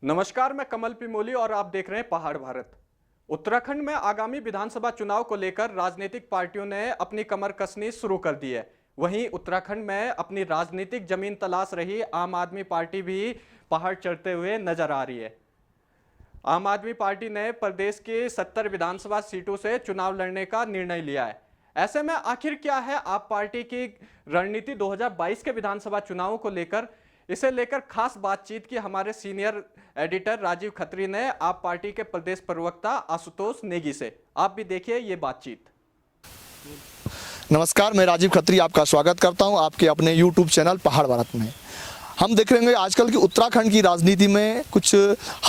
नमस्कार, मैं कमल पिमोली और आप देख रहे हैं पहाड़ भारत। उत्तराखंड में आगामी विधानसभा चुनाव को लेकर राजनीतिक पार्टियों ने अपनी कमर कसनी शुरू कर दी है। वहीं उत्तराखंड में अपनी राजनीतिक जमीन तलाश रही आम आदमी पार्टी भी पहाड़ चढ़ते हुए नजर आ रही है। आम आदमी पार्टी ने प्रदेश की 70 विधानसभा सीटों से चुनाव लड़ने का निर्णय लिया है। ऐसे में आखिर क्या है आप पार्टी की रणनीति 2022 के विधानसभा चुनावों को लेकर? इसे लेकर खास बातचीत की हमारे सीनियर एडिटर राजीव खत्री ने आप पार्टी के प्रदेश प्रवक्ता आशुतोष नेगी से। आप भी देखिए ये बातचीत। नमस्कार, मैं राजीव खत्री आपका स्वागत करता हूं आपके अपने YouTube चैनल पहाड़ भारत में। हम देख रहे हैं आजकल की उत्तराखंड की राजनीति में कुछ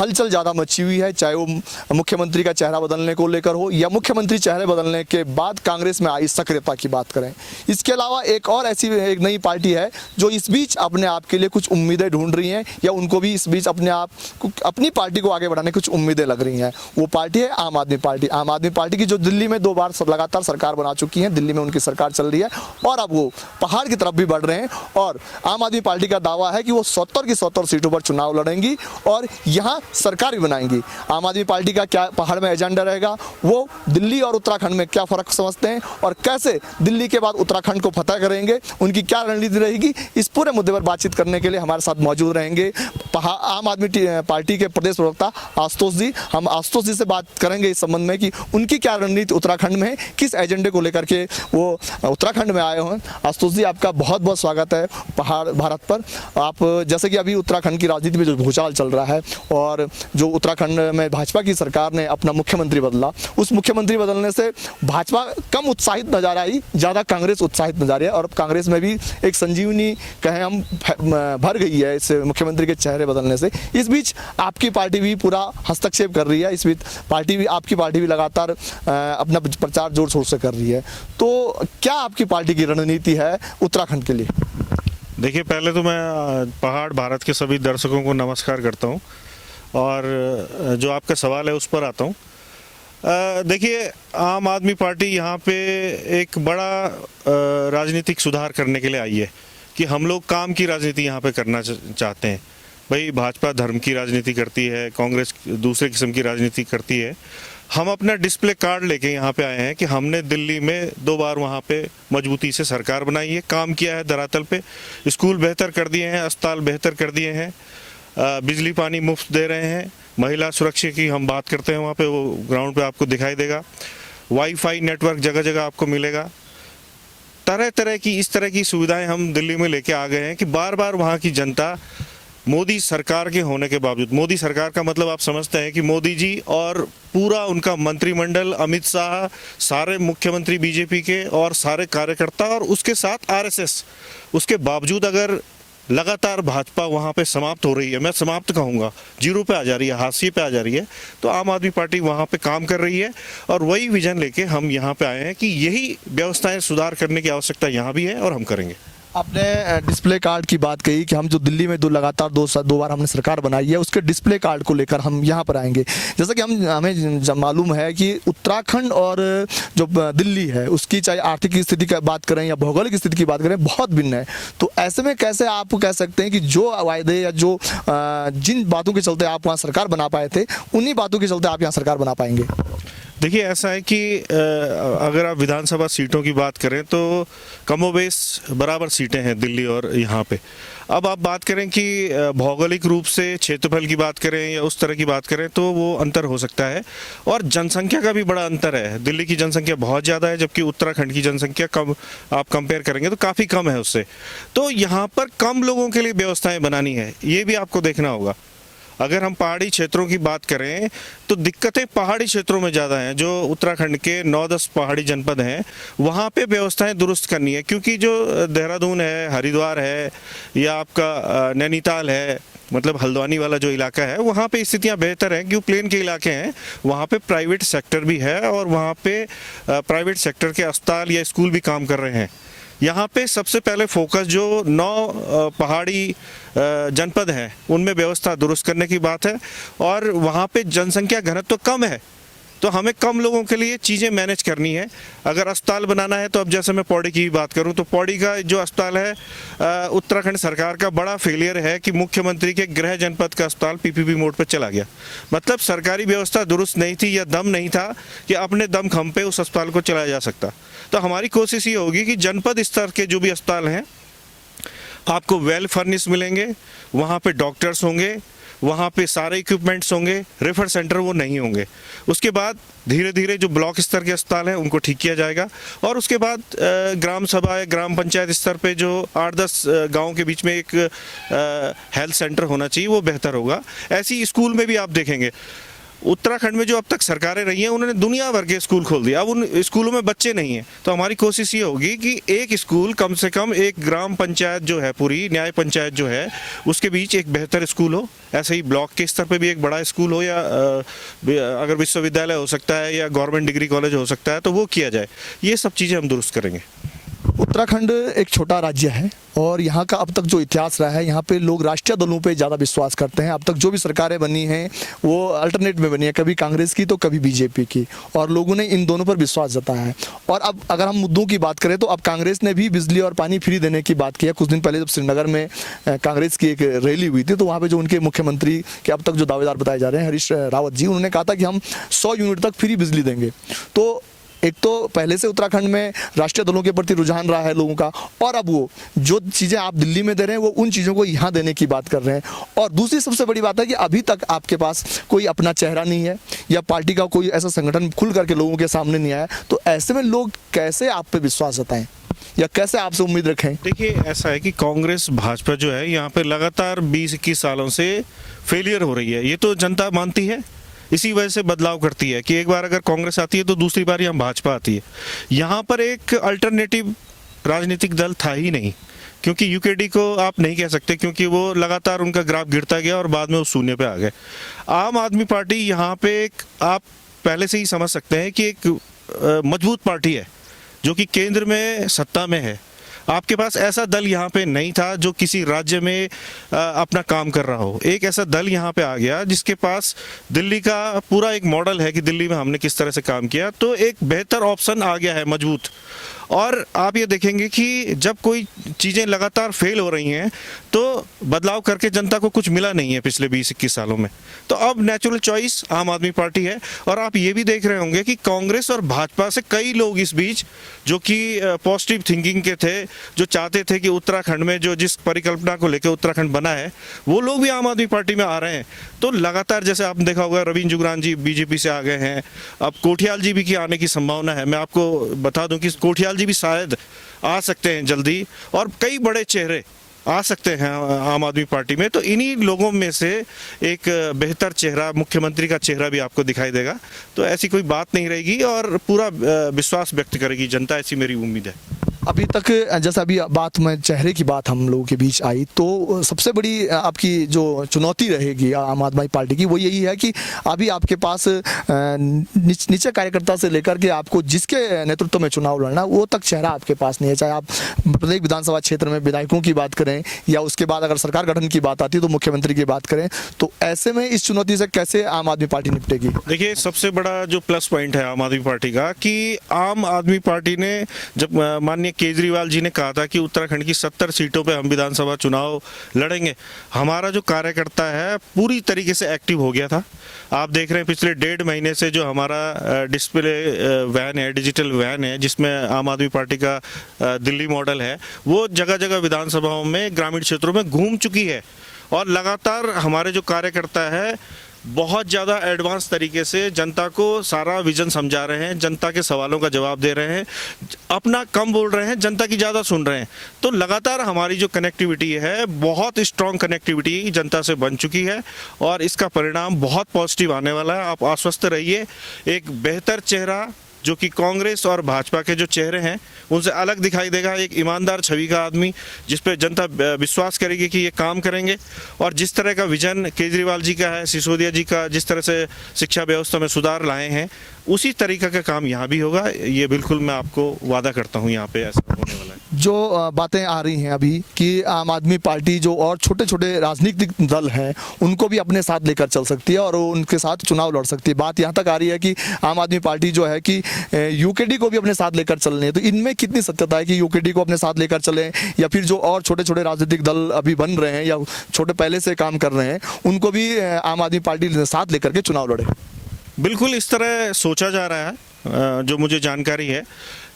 हलचल ज़्यादा मची हुई है, चाहे वो मुख्यमंत्री का चेहरा बदलने को लेकर हो या मुख्यमंत्री चेहरे बदलने के बाद कांग्रेस में आई सक्रियता की बात करें। इसके अलावा एक और ऐसी एक नई पार्टी है जो इस बीच अपने आप के लिए कुछ उम्मीदें ढूंढ रही हैं या उनको भी इस बीच अपनी पार्टी को आगे बढ़ाने कुछ उम्मीदें लग रही हैं। वो पार्टी है आम आदमी पार्टी। आम आदमी पार्टी की जो दिल्ली में 2 बार लगातार सरकार बना चुकी है, दिल्ली में उनकी सरकार चल रही है और अब वो पहाड़ की तरफ भी बढ़ रहे हैं। और आम आदमी पार्टी का दावा है कि वो 70 की 70 सीटों पर चुनाव लड़ेंगी और यहां सरकार भी बनाएंगी। आम आदमी पार्टी का क्या पहाड़ में एजेंडा रहेगा, वो दिल्ली और उत्तराखंड में क्या फर्क समझते हैं और कैसे दिल्ली के बाद उत्तराखंड को फतह करेंगे, उनकी क्या रणनीति रहेगी, इस पूरे मुद्दे पर बातचीत करने के लिए हमारे साथ मौजूद रहेंगे आम आदमी पार्टी के प्रदेश प्रवक्ता आशुतोष जी। हम आशुतोष जी से बात करेंगे इस संबंध में कि उनकी क्या रणनीति उत्तराखंड में है, किस एजेंडे को लेकर के वो उत्तराखंड में आए हैं। आशुतोष जी, आपका बहुत बहुत स्वागत है पहाड़ भारत पर। आप जैसे कि अभी उत्तराखंड की राजनीति में जो भूचाल चल रहा है और जो उत्तराखंड में भाजपा की सरकार ने अपना मुख्यमंत्री बदला, उस मुख्यमंत्री बदलने से भाजपा कम उत्साहित नजर आई, ज़्यादा कांग्रेस उत्साहित नजर आई और अब कांग्रेस में भी एक संजीवनी कहें हम भर गई है इस मुख्यमंत्री के चेहरे बदलने से। इस बीच आपकी पार्टी भी पूरा हस्तक्षेप कर रही है, इस बीच आपकी पार्टी भी लगातार अपना प्रचार जोर शोर से कर रही है। तो क्या आपकी पार्टी की रणनीति है उत्तराखंड के लिए? देखिए, पहले तो मैं पहाड़ भारत के सभी दर्शकों को नमस्कार करता हूं और जो आपका सवाल है उस पर आता हूं। देखिए, आम आदमी पार्टी यहाँ पे एक बड़ा राजनीतिक सुधार करने के लिए आई है कि हम लोग काम की राजनीति यहाँ पे करना चाहते हैं। भाई, भाजपा धर्म की राजनीति करती है, कांग्रेस दूसरे किस्म की राजनीति करती है। हम अपना डिस्प्ले कार्ड लेके यहाँ पे आए हैं कि हमने दिल्ली में 2 बार वहाँ पे मजबूती से सरकार बनाई है, काम किया है धरातल पे, स्कूल बेहतर कर दिए हैं, अस्पताल बेहतर कर दिए हैं, बिजली पानी मुफ्त दे रहे हैं, महिला सुरक्षा की हम बात करते हैं वहाँ पे, वो ग्राउंड पे आपको दिखाई देगा, वाईफाई नेटवर्क जगह जगह आपको मिलेगा। तरह तरह की इस तरह की सुविधाएं हम दिल्ली में लेके आ गए हैं कि बार बार वहाँ की जनता मोदी सरकार के होने के बावजूद, मोदी सरकार का मतलब आप समझते हैं कि मोदी जी और पूरा उनका मंत्रिमंडल, अमित शाह, सारे मुख्यमंत्री बीजेपी के और सारे कार्यकर्ता और उसके साथ आरएसएस, उसके बावजूद अगर लगातार भाजपा वहाँ पे समाप्त हो रही है, मैं समाप्त कहूँगा, जीरो पे आ जा रही है, हाशिए पे आ जा रही है, तो आम आदमी पार्टी वहाँ पे काम कर रही है और वही विजन लेके हम यहाँ पे आए हैं कि यही व्यवस्थाएं सुधार करने की आवश्यकता यहाँ भी है और हम करेंगे। आपने डिस्प्ले कार्ड की बात कही कि हम जो दिल्ली में लगातार 2 बार हमने सरकार बनाई है, उसके डिस्प्ले कार्ड को लेकर हम यहाँ पर आएंगे। जैसा कि हमें मालूम है कि उत्तराखंड और जो दिल्ली है उसकी चाहे आर्थिक स्थिति की बात करें या भौगोलिक स्थिति की बात करें, बहुत भिन्न है। तो ऐसे में कैसे आप कह सकते हैं कि जो वायदे या जो जिन बातों के चलते आप वहाँ सरकार बना पाए थे, उन्हीं बातों के चलते आप यहाँ सरकार बना पाएंगे? देखिए, ऐसा है कि अगर आप विधानसभा सीटों की बात करें तो कमोबेश बराबर सीटें हैं दिल्ली और यहाँ पे। अब आप बात करें कि भौगोलिक रूप से क्षेत्रफल की बात करें या उस तरह की बात करें तो वो अंतर हो सकता है और जनसंख्या का भी बड़ा अंतर है। दिल्ली की जनसंख्या बहुत ज़्यादा है जबकि उत्तराखंड की जनसंख्या कम, आप कंपेयर करेंगे तो काफ़ी कम है उससे। तो यहाँ पर कम लोगों के लिए व्यवस्थाएँ बनानी है, ये भी आपको देखना होगा। अगर हम पहाड़ी क्षेत्रों की बात करें तो दिक्कतें पहाड़ी क्षेत्रों में ज़्यादा हैं। जो उत्तराखंड के 9-10 पहाड़ी जनपद हैं वहाँ पे व्यवस्थाएं दुरुस्त करनी है, क्योंकि जो देहरादून है, हरिद्वार है या आपका नैनीताल है, मतलब हल्द्वानी वाला जो इलाका है, वहाँ पे स्थितियाँ बेहतर हैं क्योंकि प्लेन के इलाके हैं, वहाँ पे प्राइवेट सेक्टर भी है और वहाँ पे प्राइवेट सेक्टर के अस्पताल या स्कूल भी काम कर रहे हैं। यहाँ पे सबसे पहले फोकस जो 9 पहाड़ी जनपद हैं उनमें व्यवस्था दुरुस्त करने की बात है और वहाँ पे जनसंख्या घनत्व कम है, तो हमें कम लोगों के लिए चीज़ें मैनेज करनी है। अगर अस्पताल बनाना है तो अब जैसे मैं पौड़ी की बात करूं तो पौड़ी का जो अस्पताल है उत्तराखंड सरकार का बड़ा फेलियर है कि मुख्यमंत्री के गृह जनपद का अस्पताल पीपीपी मोड पर चला गया। मतलब सरकारी व्यवस्था दुरुस्त नहीं थी या दम नहीं था कि अपने दम खम पे उस अस्पताल को चलाया जा सकता। तो हमारी कोशिश ये होगी कि जनपद स्तर के जो भी अस्पताल हैं आपको वेल फर्निश मिलेंगे, वहाँ पे डॉक्टर्स होंगे, वहाँ पे सारे इक्विपमेंट्स होंगे, रेफर सेंटर वो नहीं होंगे। उसके बाद धीरे धीरे जो ब्लॉक स्तर के अस्पताल हैं उनको ठीक किया जाएगा और उसके बाद ग्राम सभा या ग्राम पंचायत स्तर पे जो 8-10 गाँव के बीच में एक हेल्थ सेंटर होना चाहिए वो बेहतर होगा। ऐसी स्कूल में भी आप देखेंगे उत्तराखंड में जो अब तक सरकारें रही हैं उन्होंने दुनिया भर के स्कूल खोल दिया। अब उन स्कूलों में बच्चे नहीं हैं, तो हमारी कोशिश ये होगी कि एक स्कूल कम से कम एक ग्राम पंचायत जो है, पूरी न्याय पंचायत जो है, उसके बीच एक बेहतर स्कूल हो। ऐसे ही ब्लॉक के स्तर पे भी एक बड़ा स्कूल हो या अगर विश्वविद्यालय हो सकता है या गवर्नमेंट डिग्री कॉलेज हो सकता है तो वो किया जाए। ये सब चीज़ें हम दुरुस्त करेंगे। उत्तराखंड एक छोटा राज्य है और यहाँ का अब तक जो इतिहास रहा है, यहाँ पे लोग राष्ट्रीय दलों पे ज़्यादा विश्वास करते हैं। अब तक जो भी सरकारें बनी हैं वो अल्टरनेट में बनी है, कभी कांग्रेस की तो कभी बीजेपी की, और लोगों ने इन दोनों पर विश्वास जताया है। और अब अगर हम मुद्दों की बात करें तो अब कांग्रेस ने भी बिजली और पानी फ्री देने की बात की है। कुछ दिन पहले जब श्रीनगर में कांग्रेस की एक रैली हुई थी तो वहाँ पर जो उनके मुख्यमंत्री के अब तक जो दावेदार बताए जा रहे हैं, हरीश रावत जी, उन्होंने कहा था कि हम 100 यूनिट तक फ्री बिजली देंगे। तो एक तो पहले से उत्तराखंड में राष्ट्रीय दलों के प्रति रुझान रहा है लोगों का, और अब वो जो चीज़ें आप दिल्ली में दे रहे हैं वो उन चीज़ों को यहाँ देने की बात कर रहे हैं। और दूसरी सबसे बड़ी बात है कि अभी तक आपके पास कोई अपना चेहरा नहीं है या पार्टी का कोई ऐसा संगठन खुल करके लोगों के सामने नहीं आया। तो ऐसे में लोग कैसे आप पे विश्वास जताएं या कैसे आपसे उम्मीद रखें? देखिए, ऐसा है कि कांग्रेस भाजपा जो है यहाँ पे लगातार 20-21 सालों से फेलियर हो रही है। ये तो जनता मानती है, इसी वजह से बदलाव करती है कि एक बार अगर कांग्रेस आती है तो दूसरी बार यहाँ भाजपा आती है। यहाँ पर एक अल्टरनेटिव राजनीतिक दल था ही नहीं, क्योंकि यूकेडी को आप नहीं कह सकते क्योंकि वो लगातार उनका ग्राफ गिरता गया और बाद में वो शून्य पे आ गए। आम आदमी पार्टी यहाँ पे एक, आप पहले से ही समझ सकते हैं कि एक मजबूत पार्टी है जो कि केंद्र में सत्ता में है। आपके पास ऐसा दल यहाँ पे नहीं था जो किसी राज्य में अपना काम कर रहा हो। एक ऐसा दल यहाँ पे आ गया जिसके पास दिल्ली का पूरा एक मॉडल है कि दिल्ली में हमने किस तरह से काम किया, तो एक बेहतर ऑप्शन आ गया है मजबूत। और आप ये देखेंगे कि जब कोई चीज़ें लगातार फेल हो रही हैं तो बदलाव करके जनता को कुछ मिला नहीं है पिछले 20-21 सालों में, तो अब नेचुरल चॉइस आम आदमी पार्टी है। और आप ये भी देख रहे होंगे कि कांग्रेस और भाजपा से कई लोग इस बीच जो कि पॉजिटिव थिंकिंग के थे, जो चाहते थे कि उत्तराखंड में जो जिस परिकल्पना को लेकर उत्तराखंड बना है वो लोग भी आम आदमी पार्टी में आ रहे हैं। तो लगातार जैसे आपने देखा होगा रवींद्र जुगरान जी बीजेपी से आ गए हैं, अब कोठियाल जी भी की आने की संभावना है। मैं आपको बता दूं कि कोठियाल जी भी शायद आ सकते हैं जल्दी, और कई बड़े चेहरे आ सकते हैं आम आदमी पार्टी में। तो इन्हीं लोगों में से एक बेहतर चेहरा, मुख्यमंत्री का चेहरा भी आपको दिखाई देगा। तो ऐसी कोई बात नहीं रहेगी और पूरा विश्वास व्यक्त करेगी जनता, ऐसी मेरी उम्मीद है। अभी तक जैसा अभी बात में चेहरे की बात हम लोगों के बीच आई, तो सबसे बड़ी आपकी जो चुनौती रहेगी आम आदमी पार्टी की वो यही है कि अभी आपके पास नीचे कार्यकर्ता से लेकर के आपको जिसके नेतृत्व में चुनाव लड़ना वो तक चेहरा आपके पास नहीं है। चाहे आप प्रत्येक विधानसभा क्षेत्र में विधायकों की बात करें या उसके बाद अगर सरकार गठन की बात आती है तो मुख्यमंत्री की बात करें, तो ऐसे में इस चुनौती से कैसे आम आदमी पार्टी निपटेगी? देखिए, सबसे बड़ा जो प्लस पॉइंट है आम आदमी पार्टी का कि आम आदमी पार्टी ने जब माननीय केजरीवाल जी ने कहा था कि उत्तराखंड की 70 सीटों पे हम विधानसभा चुनाव लड़ेंगे, हमारा जो कार्यकर्ता है पूरी तरीके से एक्टिव हो गया था। आप देख रहे हैं पिछले 1.5 महीने से जो हमारा डिस्प्ले वैन है, डिजिटल वैन है, जिसमें आम आदमी पार्टी का दिल्ली मॉडल है, वो जगह जगह विधानसभाओं में ग्रामीण क्षेत्रों में घूम चुकी है। और लगातार हमारे जो कार्यकर्ता है बहुत ज़्यादा एडवांस तरीके से जनता को सारा विजन समझा रहे हैं, जनता के सवालों का जवाब दे रहे हैं, अपना कम बोल रहे हैं, जनता की ज़्यादा सुन रहे हैं। तो लगातार हमारी जो कनेक्टिविटी है, बहुत स्ट्रॉन्ग कनेक्टिविटी जनता से बन चुकी है और इसका परिणाम बहुत पॉजिटिव आने वाला है। आप आश्वस्त रहिए, एक बेहतर चेहरा जो कि कांग्रेस और भाजपा के जो चेहरे हैं उनसे अलग दिखाई देगा। एक ईमानदार छवि का आदमी जिस पे जनता विश्वास करेगी कि ये काम करेंगे। और जिस तरह का विजन केजरीवाल जी का है, सिसोदिया जी का जिस तरह से शिक्षा व्यवस्था में सुधार लाए हैं, उसी तरीका का काम यहाँ भी होगा। ये बिल्कुल मैं आपको वादा करता हूँ, यहाँ पे ऐसा होने वाला है। जो बातें आ रही हैं अभी कि आम आदमी पार्टी जो और छोटे छोटे राजनीतिक दल हैं उनको भी अपने साथ लेकर चल सकती है और उनके साथ चुनाव लड़ सकती है। बात यहाँ तक आ रही है कि आम आदमी पार्टी जो है कि यूकेडी को भी अपने साथ लेकर चल रही है। तो इनमें कितनी सत्यता है कि यूकेडी को अपने साथ लेकर चलें, या फिर जो और छोटे छोटे राजनीतिक दल अभी बन रहे हैं या छोटे पहले से काम कर रहे हैं उनको भी आम आदमी पार्टी साथ लेकर के चुनाव लड़े? बिल्कुल इस तरह सोचा जा रहा है, जो मुझे जानकारी है।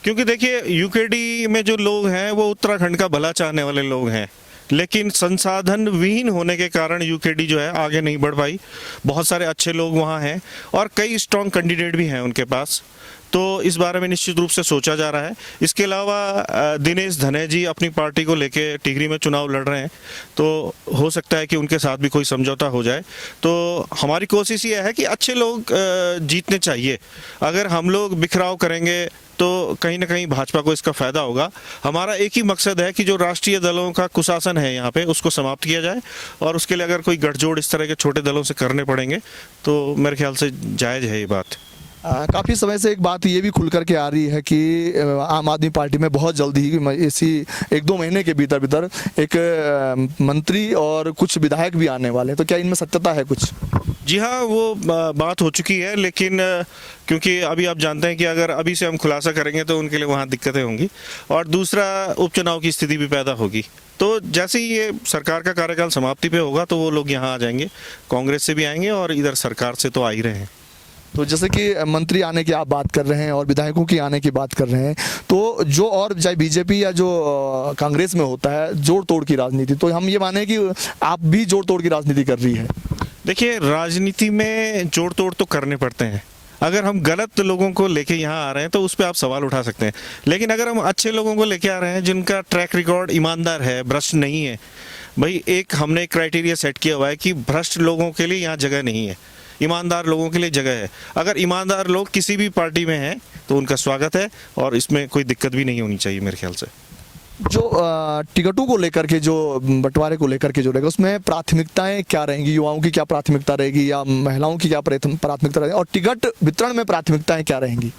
क्योंकि देखिए यूकेडी में जो लोग हैं वो उत्तराखंड का भला चाहने वाले लोग हैं, लेकिन संसाधन विहीन होने के कारण यूकेडी जो है आगे नहीं बढ़ पाई। बहुत सारे अच्छे लोग वहाँ हैं और कई स्ट्रॉन्ग कैंडिडेट भी हैं उनके पास, तो इस बारे में निश्चित रूप से सोचा जा रहा है। इसके अलावा दिनेश धने जी अपनी पार्टी को लेके टिहरी में चुनाव लड़ रहे हैं, तो हो सकता है कि उनके साथ भी कोई समझौता हो जाए। तो हमारी कोशिश ये है कि अच्छे लोग जीतने चाहिए। अगर हम लोग बिखराव करेंगे तो कहीं ना कहीं भाजपा को इसका फायदा होगा। हमारा एक ही मकसद है कि जो राष्ट्रीय दलों का कुशासन है यहाँ पे उसको समाप्त किया जाए, और उसके लिए अगर कोई गठजोड़ इस तरह के छोटे दलों से करने पड़ेंगे तो मेरे ख्याल से जायज़ है ये बात। काफ़ी समय से एक बात ये भी खुल करके आ रही है कि आम आदमी पार्टी में बहुत जल्दी ही इसी 1-2 महीने के भीतर भीतर एक मंत्री और कुछ विधायक भी आने वाले हैं। तो क्या इनमें सत्यता है कुछ? जी हाँ, वो बात हो चुकी है, लेकिन क्योंकि अभी आप जानते हैं कि अगर अभी से हम खुलासा करेंगे तो उनके लिए वहाँ दिक्कतें होंगी, और दूसरा उपचुनाव की स्थिति भी पैदा होगी। तो जैसे ही ये सरकार का कार्यकाल समाप्ति पे होगा तो वो लोग यहाँ आ जाएंगे, कांग्रेस से भी आएंगे और इधर सरकार से तो आ ही रहे हैं। तो जैसे कि मंत्री आने की आप बात कर रहे हैं और विधायकों की आने की बात कर रहे हैं, तो जो और चाहे बीजेपी या जो कांग्रेस में होता है जोड़ तोड़ की राजनीति, तो हम ये माने कि आप भी जोड़ तोड़ की राजनीति कर रही है? देखिए, राजनीति में जोड़ तोड़ तो करने पड़ते हैं। अगर हम गलत लोगों को लेके यहाँ आ रहे हैं तो उस पर आप सवाल उठा सकते हैं, लेकिन अगर हम अच्छे लोगों को लेके आ रहे हैं जिनका ट्रैक रिकॉर्ड ईमानदार है, भ्रष्ट नहीं है, भाई एक हमने क्राइटेरिया सेट किया हुआ है कि भ्रष्ट लोगों के लिए यहाँ जगह नहीं है, ईमानदार लोगों के लिए जगह है। अगर ईमानदार लोग किसी भी पार्टी में हैं तो उनका स्वागत है और इसमें कोई दिक्कत भी नहीं होनी चाहिए मेरे ख्याल से। जो टिकटों को लेकर के, जो बंटवारे को लेकर के जो रहेगा, उसमें प्राथमिकताएं क्या रहेंगी? युवाओं की क्या प्राथमिकता रहेगी या महिलाओं की क्या प्राथमिकता रहेगी, और टिकट वितरण में प्राथमिकताएं क्या रहेंगी?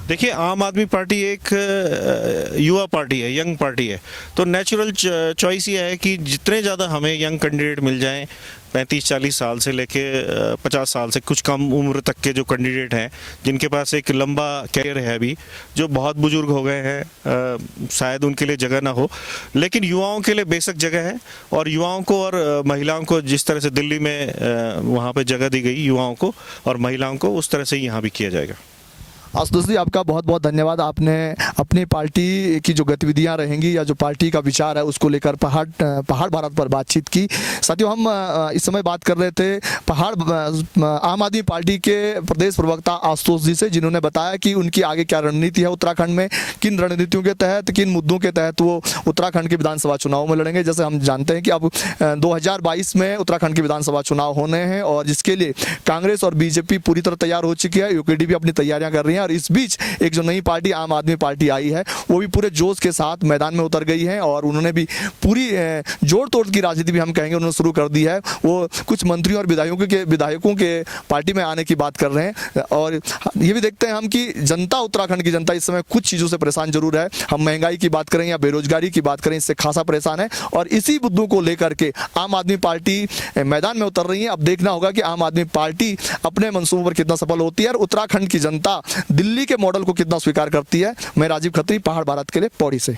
देखिए, आम आदमी पार्टी एक युवा पार्टी है, यंग पार्टी है, तो नेचुरल चॉइस ये है कि जितने ज़्यादा हमें यंग कैंडिडेट मिल जाएं, 35-40 साल से लेके 50 साल से कुछ कम उम्र तक के जो कैंडिडेट हैं जिनके पास एक लंबा कैरियर है, अभी जो बहुत बुजुर्ग हो गए हैं, शायद उनके लिए जगह ना हो, लेकिन युवाओं के लिए बेशक जगह है। और युवाओं को और महिलाओं को जिस तरह से दिल्ली में वहाँ पे जगह दी गई युवाओं को और महिलाओं को, उस तरह से यहाँ भी किया जाएगा। आशुतोष जी, आपका बहुत बहुत धन्यवाद। आपने अपनी पार्टी की जो गतिविधियां रहेंगी या जो पार्टी का विचार है उसको लेकर पहाड़ भारत पर बातचीत की। साथियों, हम इस समय बात कर रहे थे आम आदमी पार्टी के प्रदेश प्रवक्ता आशुतोष जी से, जिन्होंने बताया कि उनकी आगे क्या रणनीति है उत्तराखंड में, किन रणनीतियों के तहत, किन मुद्दों के तहत वो उत्तराखंड के विधानसभा चुनाव में लड़ेंगे। जैसे हम जानते हैं कि अब 2022 में उत्तराखंड के विधानसभा चुनाव होने हैं और जिसके लिए कांग्रेस और बीजेपी पूरी तरह तैयार हो चुकी है, यूकेडी भी अपनी तैयारियां कर रही है, और इस बीच एक जो नई पार्टी आम आदमी पार्टी आई है वो भी पूरे जोश के साथ मैदान में उतर गई है और उन्होंने भी पूरी जोड़ तोड़ की राजनीति भी हम कहेंगे उन्होंने शुरू कर दी है। वो कुछ मंत्रियों और विधायकों के पार्टी में आने की बात कर रहे हैं, और ये भी देखते हैं हम कि जनता, उत्तराखंड की जनता इस समय कुछ चीज़ों से परेशान जरूर है। हम महंगाई की बात करें या बेरोजगारी की बात करें, इससे खासा परेशान है, और इसी मुद्दों को लेकर के आम आदमी पार्टी मैदान में उतर रही है। अब देखना होगा कि आम आदमी पार्टी अपने मंसूबों पर कितना सफल होती है और उत्तराखंड की जनता दिल्ली के मॉडल को कितना स्वीकार करती है। मैं राजीव खत्री, पहाड़ भारत के लिए, पौड़ी से।